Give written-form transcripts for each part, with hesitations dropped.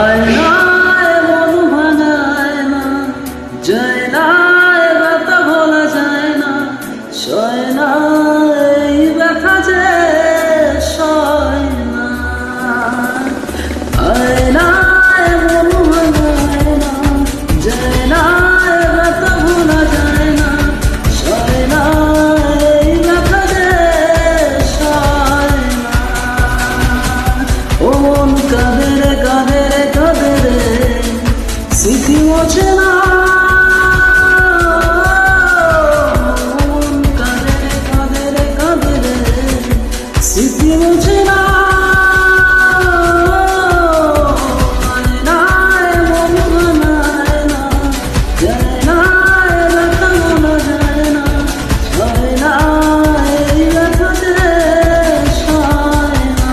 আয়নায় মন ভাঙায় না, যায় না এ ব্যথা ভোলা যায় না, সয় না এই ব্যথা যে সয় না। আয়নায় মন ভাঙায় না, যায় না এ ব্যথা ভোলা যায় না, সয় না এই ব্যথা যে সয় না। ও মন কাঁদে রে কাঁদে রে কাঁদে রে, স্মৃতি মোছে না। মন কাঁদে রে কাঁদে রে কাঁদে রে, স্মৃতি মোছে না। আয়নায় মন ভাঙায় না, যায় না এ ব্যথা ভোলা যায় না, সয় না এই ব্যথা যে সয় না।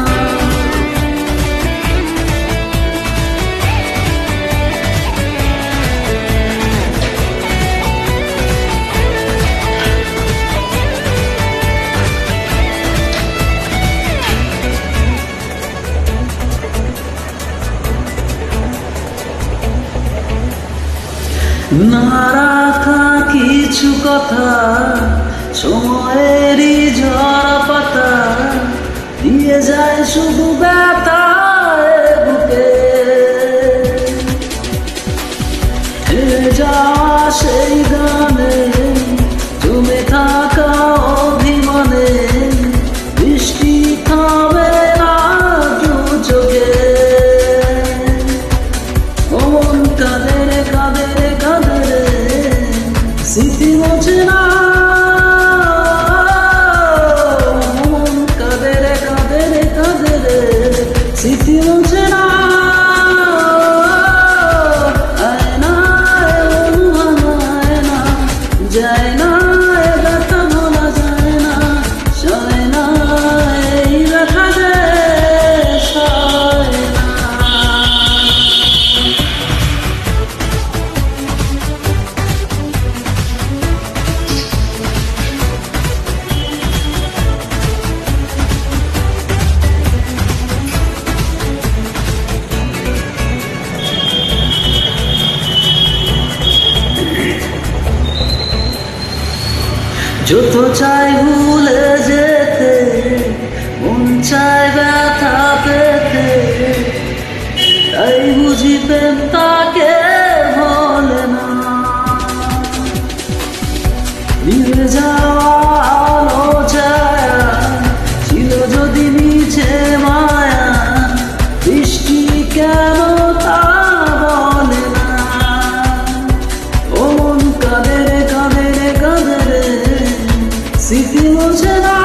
না রাখা কিছু কথা, সময়েরই ঝরা পাতা, দিয়ে যায় শুধু ব্যথায় বুকে। হেরে যাওয়া সেই গানে, জমে থাকা অভিমানে, বৃষ্টি থামে না দু চোখে। মন কাঁদে রে কাঁদে রে কাঁদে রে, স্মৃতি মোছে না। মন কাঁদে রে কাঁদে রে কাঁদে রে, স্মৃতি মোছে না। আয়নায় মন ভাঙায় না, যায় না এ ব্যথা ভোলা যায় না, সয় না এই ব্যথা যে সয় না। যত চাই ভুলে যেতে, মন চায় ব্যথা পেতে, তাই বুঝি প্রেম তাকে ভোলে না। নিভে যাওয়া আলো ছায়া ছিল যদি মিছে মায়া, বৃষ্টি কেন তা বলে না। ও মন কাঁদে রে কাঁদে রে কাঁদে রে, স্মৃতি মোছে না।